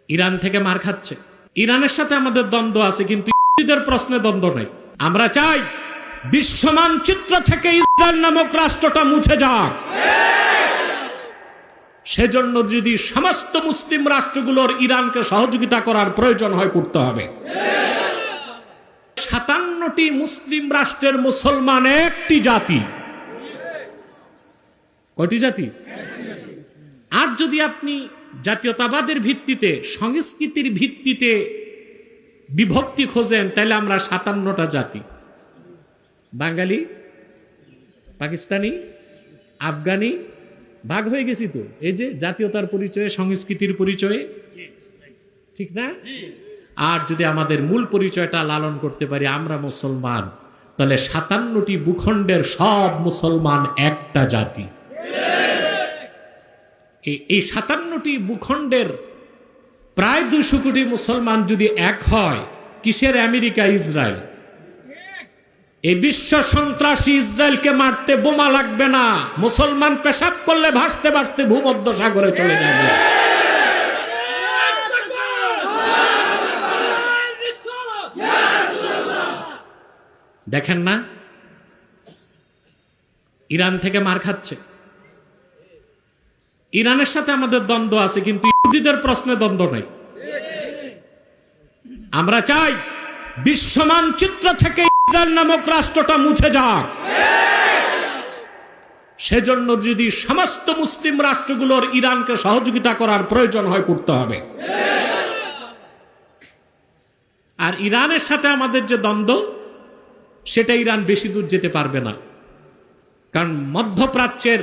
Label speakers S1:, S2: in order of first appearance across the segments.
S1: Iran থেকে মার খাচ্ছে। ইরানের সাথে আমাদের দ্বন্দ্ব আছে, কিন্তু ইহুদিদের প্রশ্নে দ্বন্দ্ব নেই। আমরা চাই বিশ্ব মানচিত্র থেকে ইসরায়েল নামক রাষ্ট্রটা মুছে যাক। সেজন্য যদি সমস্ত মুসলিম রাষ্ট্রগুলোর ইরানকে সহযোগিতা করার প্রয়োজন হয় করতে হবে। 57টি মুসলিম রাষ্ট্রের মুসলমান একটি জাতি। কয়টি জাতি? আর যদি আপনি জাতীয়তাবাদের ভিত্তিতে, সংস্কৃতির ভিত্তিতে বিভক্তি খোঁজেন, তাহলে আমরা 57টা জাতি। বাঙালি, পাকিস্তানি, আফগানি ভাগ হয়ে গেছি তো, এই যে জাতীয়তার পরিচয়ে, সংস্কৃতির পরিচয়ে, ঠিক না? আর যদি আমাদের মূল পরিচয়টা লালন করতে পারি, আমরা মুসলমান, তাহলে 57টি ভূখণ্ডের সব মুসলমান একটা জাতি। এই 57টি ভূখণ্ডের প্রায় 200 কোটি মুসলমান যদি এক হয়, কিসের আমেরিকা, ইসরায়েল? এই বিশ্ব সন্ত্রাসী ইসরায়েলকে মারতে বোমা লাগবে না। মুসলমান পেশাব করলে ভাসতে ভাসতে ভূমধ্য সাগরে চলে যাবে। দেখেন না, ইরান থেকে মার খাচ্ছে। ইরানের সাথে আমাদের দ্বন্দ্ব আছে, কিন্তু ইহুদিদের প্রশ্নে দ্বন্দ্ব নেই। আমরা চাই বিশ্ব মানচিত্র থেকে ইসরায়েল নামক রাষ্ট্রটা মুছে যাক। সেজন্য যদি সমস্ত মুসলিম রাষ্ট্রগুলোর ইরানকে সহযোগিতা করার প্রয়োজন হয় করতে হবে। আর ইরানের সাথে আমাদের যে দ্বন্দ্ব, সেটা ইরান বেশি দূর যেতে পারবে না, কারণ মধ্যপ্রাচ্যের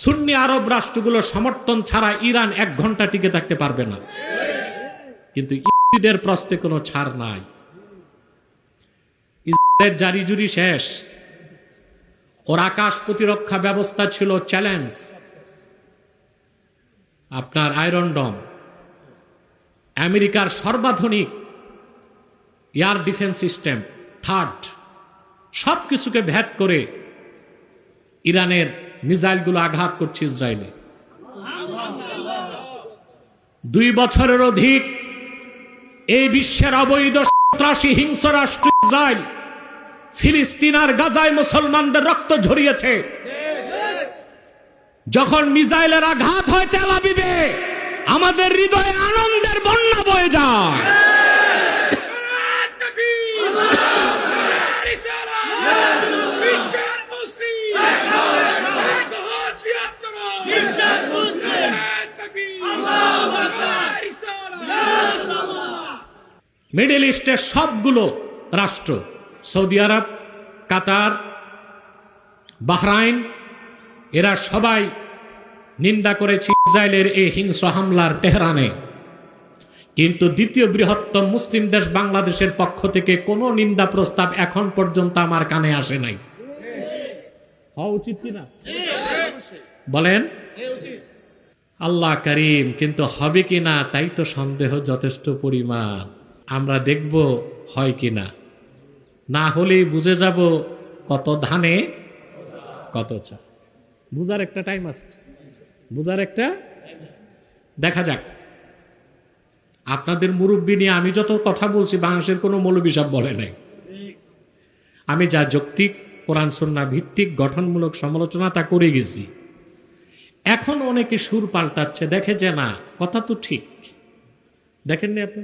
S1: সুন্নি আরব রাষ্ট্রগুলোর সমর্থন ছাড়া ইরান 1 ঘন্টা টিকে থাকতে পারবে না। কিন্তু ইহুদিদের প্রশ্নে কোনো ছাড় নাই। ইসরায়েলের জারিজুরি শেষ। ওর আকাশ প্রতিরক্ষা ব্যবস্থা ছিল চ্যালেঞ্জ, আপনার আয়রন ডম, আমেরিকার সর্বাধুনিক এয়ার ডিফেন্স সিস্টেম, থার্ড, সবকিছুকে ভেদ করে ইরানের মিসাইলগুলো আঘাত করছে ইসরায়েলে। 2 বছরের অধিক এই বিশ্বের অবৈধ সন্ত্রাসী হিংস্র রাষ্ট্র ইসরায়েল ফিলিস্তিন আর গাজায় মুসলমানদের রক্ত ঝরিয়েছে। যখন মিসাইলের আঘাত হয় তেল আবিবে, আমাদের হৃদয়ে আনন্দের বন্যা বয়ে যায়। মিডল ইস্টের সবগুলো রাষ্ট্র, সৌদি আরব, কাতার, বাহরাইন, এরা সবাই নিন্দা করেছে ইসরায়েলের এই হিংস্র হামলার তেহরানে। কিন্তু দ্বিতীয় বৃহত্তম মুসলিম দেশ বাংলাদেশের পক্ষ থেকে কোনো নিন্দা প্রস্তাব এখন পর্যন্ত আমার কানে আসে নাই। হওয়া উচিত কিনা বলেন? আল্লাহ করিম, কিন্তু হবে কিনা তাই তো সন্দেহ যথেষ্ট পরিমাণ। আমরা দেখব হয় কিনা, না হলেই বুঝে যাব কত ধানে কত চা। বুঝার একটা টাইম আসছে, বুঝার একটা, দেখা যাক। আপনাদের মুরব্বী নিয়ে আমি যত কথা বলছি, বাংলাদেশের কোনো মৌলবী সাহেব বলে নাই। আমি যা যৌক্তিক কোরআন সুন্নাহ ভিত্তিক গঠনমূলক সমালোচনা তা করে গেছি। এখন অনেকে সুর পাল্টাচ্ছে, দেখে যে না, কথা তো ঠিক। দেখেননি আপনি?